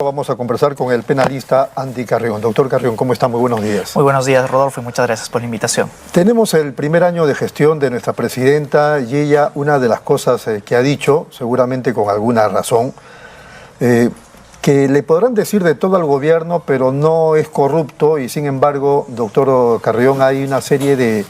Vamos a conversar con el penalista Andy Carrión. Doctor Carrión, ¿cómo está? Muy buenos días. Muy buenos días, Rodolfo, y muchas gracias por la invitación. Tenemos el primer año de gestión de nuestra presidenta y ella, una de las cosas que ha dicho, seguramente con alguna razón, que le podrán decir de todo al gobierno, pero no es corrupto y sin embargo, doctor Carrión, hay una serie de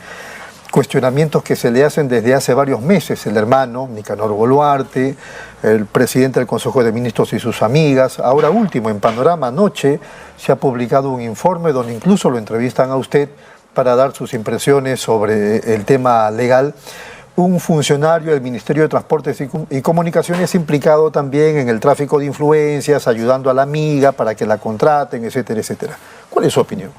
cuestionamientos que se le hacen desde hace varios meses. El hermano, Nicanor Boluarte, el presidente del Consejo de Ministros y sus amigas. Ahora último, en Panorama anoche se ha publicado un informe donde incluso lo entrevistan a usted para dar sus impresiones sobre el tema legal. Un funcionario del Ministerio de Transportes y Comunicaciones implicado también en el tráfico de influencias, ayudando a la amiga para que la contraten, etcétera, etcétera. ¿Cuál es su opinión?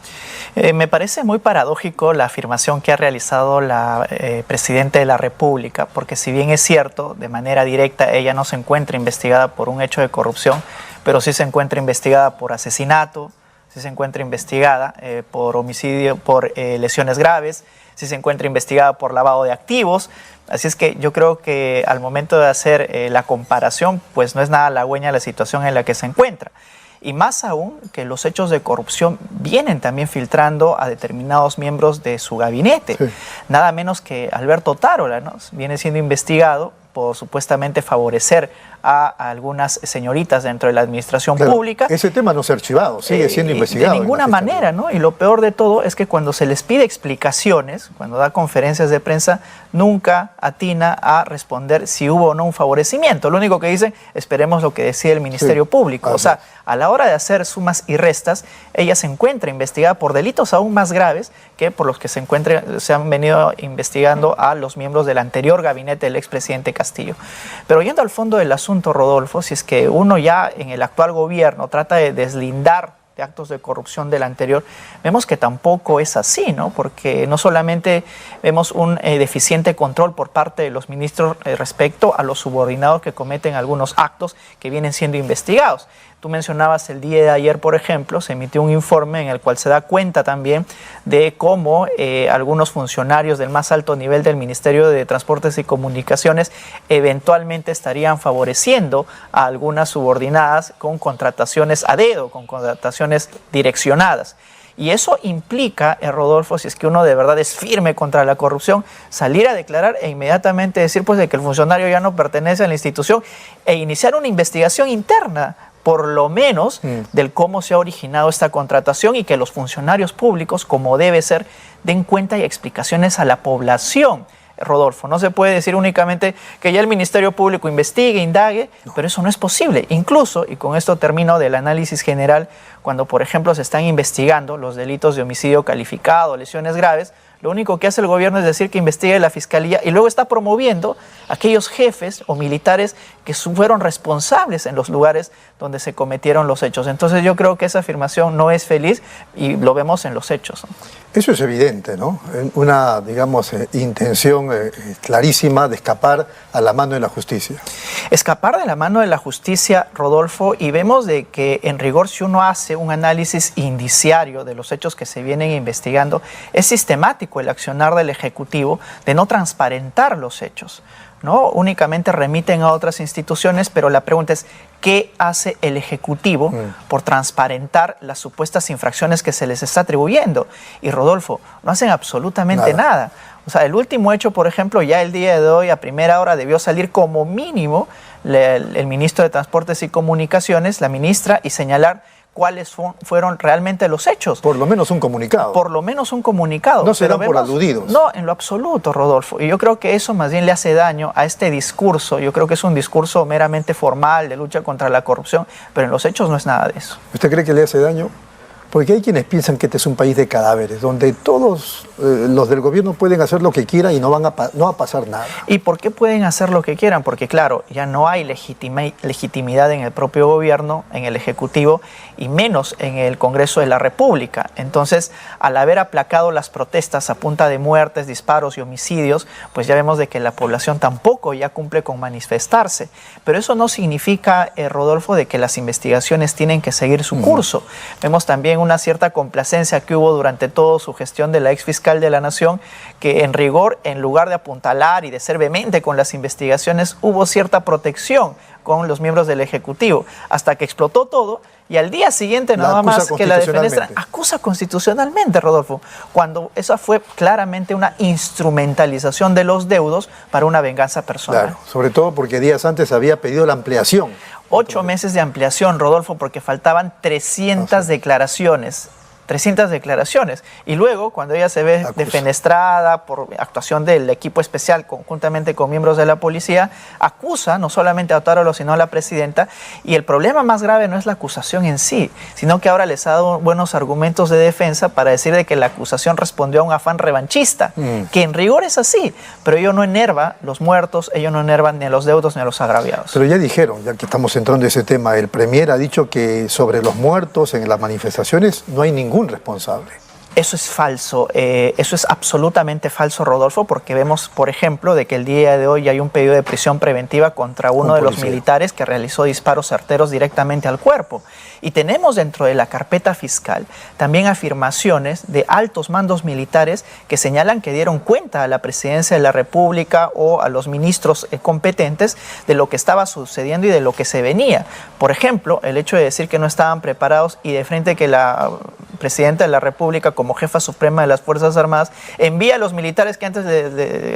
Me parece muy paradójico la afirmación que ha realizado la Presidenta de la República, porque si bien es cierto, de manera directa ella no se encuentra investigada por un hecho de corrupción, pero sí se encuentra investigada por asesinato, sí se encuentra investigada por homicidio, por lesiones graves, sí se encuentra investigada por lavado de activos. Así es que yo creo que al momento de hacer la comparación, pues no es nada halagüeña la situación en la que se encuentra. Y más aún que los hechos de corrupción vienen también filtrando a determinados miembros de su gabinete. Sí. Nada menos que Alberto Tarola, ¿no? Viene siendo investigado por supuestamente favorecer a algunas señoritas dentro de la administración pública. Ese tema no se ha archivado, sigue siendo investigado. De ninguna manera, ¿no? Y lo peor de todo es que cuando se les pide explicaciones, cuando da conferencias de prensa, nunca atina a responder si hubo o no un favorecimiento. Lo único que dice, esperemos lo que decide el Ministerio Público. O sea, a la hora de hacer sumas y restas, ella se encuentra investigada por delitos aún más graves que por los que se han venido investigando a los miembros del anterior gabinete del expresidente Castillo. Pero yendo al fondo del asunto, Rodolfo, si es que uno ya en el actual gobierno trata de deslindar de actos de corrupción del anterior, vemos que tampoco es así, ¿no? Porque no solamente vemos un deficiente control por parte de los ministros respecto a los subordinados que cometen algunos actos que vienen siendo investigados. Tú mencionabas el día de ayer, por ejemplo, se emitió un informe en el cual se da cuenta también de cómo algunos funcionarios del más alto nivel del Ministerio de Transportes y Comunicaciones eventualmente estarían favoreciendo a algunas subordinadas con contrataciones a dedo, con contrataciones direccionadas. Y eso implica, Rodolfo, si es que uno de verdad es firme contra la corrupción, salir a declarar e inmediatamente decir pues de que el funcionario ya no pertenece a la institución e iniciar una investigación interna, por lo menos, del cómo se ha originado esta contratación y que los funcionarios públicos, como debe ser, den cuenta y explicaciones a la población. Rodolfo, no se puede decir únicamente que ya el Ministerio Público investigue, indague, pero eso no es posible. Incluso, y con esto termino del análisis general, cuando por ejemplo se están investigando los delitos de homicidio calificado, lesiones graves, lo único que hace el gobierno es decir que investigue la Fiscalía y luego está promoviendo a aquellos jefes o militares que fueron responsables en los lugares donde se cometieron los hechos. Entonces yo creo que esa afirmación no es feliz y lo vemos en los hechos, ¿no? Eso es evidente, ¿no? Una, digamos, intención clarísima de escapar a la mano de la justicia. Escapar de la mano de la justicia, Rodolfo, y vemos de que en rigor si uno hace un análisis indiciario de los hechos que se vienen investigando, es sistemático el accionar del Ejecutivo de no transparentar los hechos, ¿no? Únicamente remiten a otras instituciones, pero la pregunta es, ¿qué hace el Ejecutivo por transparentar las supuestas infracciones que se les está atribuyendo? Y Rodolfo, no hacen absolutamente nada. O sea, el último hecho, por ejemplo, ya el día de hoy a primera hora debió salir como mínimo el ministro de Transportes y Comunicaciones, la ministra, y señalar cuáles fueron realmente los hechos. Por lo menos un comunicado. Por lo menos un comunicado. No serán por aludidos. No, en lo absoluto, Rodolfo. Y yo creo que eso más bien le hace daño a este discurso. Yo creo que es un discurso meramente formal de lucha contra la corrupción, pero en los hechos no es nada de eso. ¿Usted cree que le hace daño? Porque hay quienes piensan que este es un país de cadáveres, donde todos los del gobierno pueden hacer lo que quieran y no va a pasar nada. ¿Y por qué pueden hacer lo que quieran? Porque claro, ya no hay legitimidad en el propio gobierno, en el Ejecutivo, y menos en el Congreso de la República. Entonces, al haber aplacado las protestas a punta de muertes, disparos y homicidios, pues ya vemos de que la población tampoco ya cumple con manifestarse. Pero eso no significa, Rodolfo, de que las investigaciones tienen que seguir su curso. Vemos también una cierta complacencia que hubo durante toda su gestión de la exfiscalía fiscal de la Nación, que en rigor, en lugar de apuntalar y de ser vehemente con las investigaciones, hubo cierta protección con los miembros del Ejecutivo, hasta que explotó todo. Y al día siguiente, nada más que la defensa acusa constitucionalmente, Rodolfo, cuando esa fue claramente una instrumentalización de los deudos para una venganza personal. Claro, sobre todo porque días antes había pedido la ampliación. 8 meses de ampliación, Rodolfo, porque faltaban 300 declaraciones. 300 declaraciones. Y luego, cuando ella se ve defenestrada por actuación del equipo especial conjuntamente con miembros de la policía, acusa no solamente a Otárola, sino a la presidenta. Y el problema más grave no es la acusación en sí, sino que ahora les ha dado buenos argumentos de defensa para decir de que la acusación respondió a un afán revanchista, que en rigor es así, pero ello no enerva los muertos, ello no enerva ni a los deudos ni a los agraviados. Pero ya dijeron, ya que estamos entrando en ese tema, el premier ha dicho que sobre los muertos en las manifestaciones no hay ningún responsable. Eso es falso, eso es absolutamente falso, Rodolfo, porque vemos, por ejemplo, de que el día de hoy hay un pedido de prisión preventiva contra uno de los militares que realizó disparos certeros directamente al cuerpo. Y tenemos dentro de la carpeta fiscal también afirmaciones de altos mandos militares que señalan que dieron cuenta a la Presidencia de la República o a los ministros competentes de lo que estaba sucediendo y de lo que se venía. Por ejemplo, el hecho de decir que no estaban preparados y de frente que la Presidenta de la República, como jefa suprema de las Fuerzas Armadas, envía a los militares que antes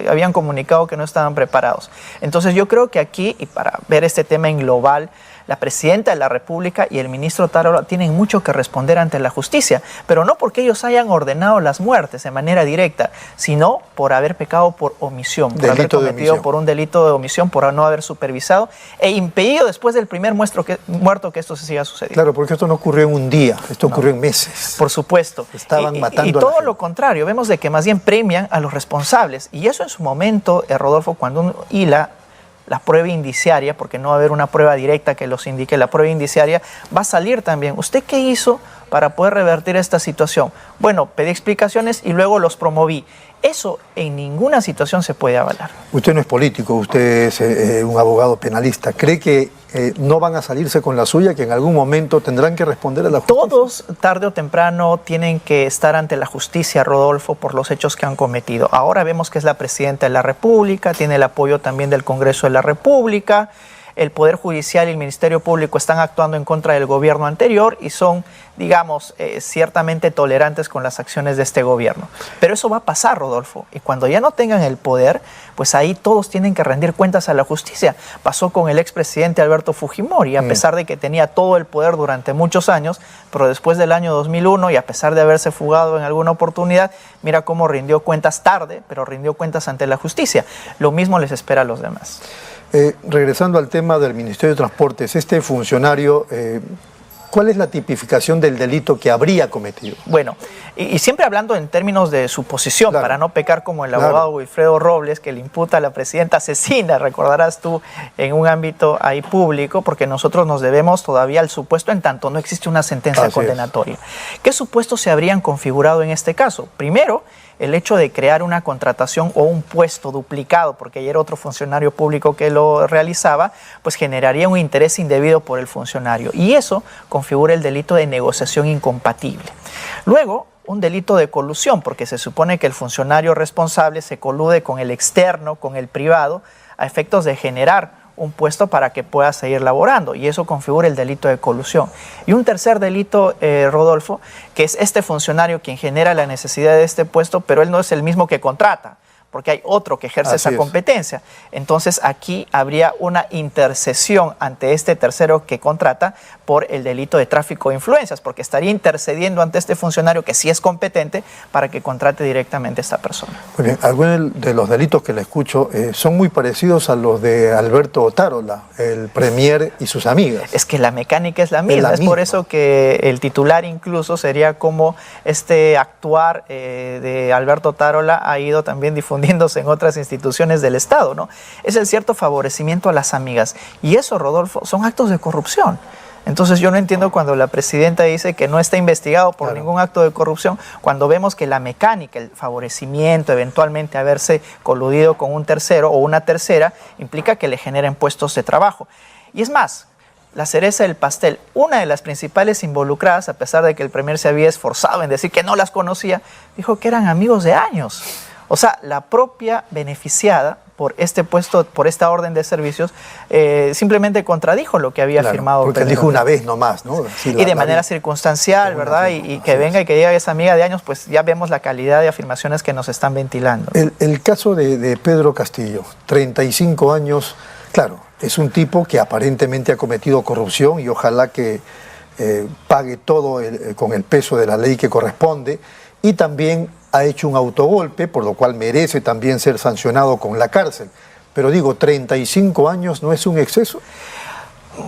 habían comunicado que no estaban preparados. Entonces yo creo que aquí, y para ver este tema en global, la Presidenta de la República y el ministro Otárola tienen mucho que responder ante la justicia, pero no porque ellos hayan ordenado las muertes de manera directa, sino por haber pecado por omisión, por haber cometido por un delito de omisión, por no haber supervisado e impedido después del primer muerto que esto se siga sucediendo. Claro, porque esto no ocurrió en un día, esto ocurrió en meses. Por supuesto. Estaban matando y todo lo contrario, vemos de que más bien premian a los responsables, y eso en su momento, Rodolfo, cuando uno hila la prueba indiciaria, porque no va a haber una prueba directa que los indique, la prueba indiciaria va a salir también. ¿Usted qué hizo para poder revertir esta situación? Bueno, pedí explicaciones y luego los promoví. Eso en ninguna situación se puede avalar. Usted no es político, usted es un abogado penalista. ¿Cree que no van a salirse con la suya, que en algún momento tendrán que responder a la justicia? Todos, tarde o temprano, tienen que estar ante la justicia, Rodolfo, por los hechos que han cometido. Ahora vemos que es la Presidenta de la República, tiene el apoyo también del Congreso de la República. El Poder Judicial y el Ministerio Público están actuando en contra del gobierno anterior y son, digamos, ciertamente tolerantes con las acciones de este gobierno. Pero eso va a pasar, Rodolfo, y cuando ya no tengan el poder, pues ahí todos tienen que rendir cuentas a la justicia. Pasó con el expresidente Alberto Fujimori, a pesar de que tenía todo el poder durante muchos años, pero después del año 2001 y a pesar de haberse fugado en alguna oportunidad, mira cómo rindió cuentas tarde, pero rindió cuentas ante la justicia. Lo mismo les espera a los demás. Regresando al tema del Ministerio de Transportes, este funcionario, ¿cuál es la tipificación del delito que habría cometido? Bueno, y siempre hablando en términos de su posición, claro, para no pecar como el abogado Wilfredo Robles, que le imputa a la presidenta asesina, recordarás tú, en un ámbito ahí público, porque nosotros nos debemos todavía al supuesto en tanto no existe una sentencia condenatoria. ¿Qué supuestos se habrían configurado en este caso? Primero, el hecho de crear una contratación o un puesto duplicado, porque ayer otro funcionario público que lo realizaba, pues generaría un interés indebido por el funcionario. Y eso configura el delito de negociación incompatible. Luego, un delito de colusión, porque se supone que el funcionario responsable se colude con el externo, con el privado, a efectos de generar un puesto para que pueda seguir laborando, y eso configura el delito de colusión. Y un tercer delito, Rodolfo, que es este funcionario quien genera la necesidad de este puesto, pero él no es el mismo que contrata, porque hay otro que ejerce esa competencia. Entonces aquí habría una intercesión ante este tercero que contrata por el delito de tráfico de influencias, porque estaría intercediendo ante este funcionario que sí es competente para que contrate directamente a esta persona. Muy bien, algunos de los delitos que le escucho son muy parecidos a los de Alberto Otárola, el premier y sus amigas. Es que la mecánica es la misma, es por eso que el titular incluso sería como este actuar de Alberto Otárola ha ido también difundiéndose en otras instituciones del Estado, ¿no? Es el cierto favorecimiento a las amigas. Y eso, Rodolfo, son actos de corrupción. Entonces yo no entiendo cuando la presidenta dice que no está investigado por ningún acto de corrupción, cuando vemos que la mecánica, el favorecimiento, eventualmente haberse coludido con un tercero o una tercera, implica que le generen puestos de trabajo. Y es más, la cereza del pastel, una de las principales involucradas, a pesar de que el premier se había esforzado en decir que no las conocía, dijo que eran amigos de años. O sea, la propia beneficiada por este puesto, por esta orden de servicios, simplemente contradijo lo que había firmado. Porque él dijo una vez nomás, ¿no? Sí, y de manera circunstancial, ¿verdad? Y que venga y que diga que es amiga de años, pues ya vemos la calidad de afirmaciones que nos están ventilando. El caso de Pedro Castillo, 35 años, claro, es un tipo que aparentemente ha cometido corrupción y ojalá que pague todo con el peso de la ley que corresponde, y también ha hecho un autogolpe, por lo cual merece también ser sancionado con la cárcel. Pero digo, 35 años no es un exceso.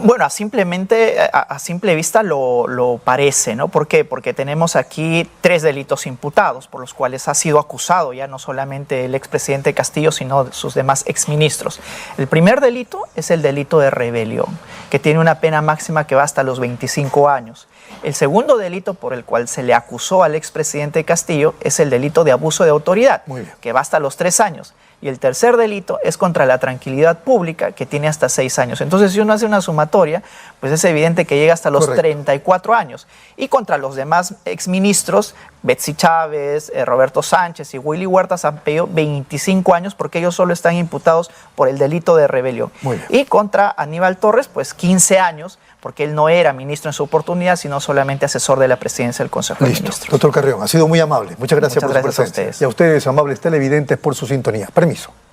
Bueno, a simple vista lo parece, ¿no? ¿Por qué? Porque tenemos aquí 3 delitos imputados por los cuales ha sido acusado ya no solamente el expresidente Castillo, sino sus demás exministros. El primer delito es el delito de rebelión, que tiene una pena máxima que va hasta los 25 años. El segundo delito por el cual se le acusó al expresidente Castillo es el delito de abuso de autoridad, que va hasta los 3 años. Y el tercer delito es contra la tranquilidad pública, que tiene hasta 6 años. Entonces, si uno hace una sumatoria, pues es evidente que llega hasta los 34 años. Y contra los demás exministros, Betsy Chávez, Roberto Sánchez y Willy Huertas han pedido 25 años porque ellos solo están imputados por el delito de rebelión. Y contra Aníbal Torres, pues 15 años, porque él no era ministro en su oportunidad, sino solamente asesor de la presidencia del Consejo de Ministros. Doctor Carrión, ha sido muy amable. Muchas gracias por su presencia. A ustedes. Y a ustedes, amables televidentes, por su sintonía. Permiso.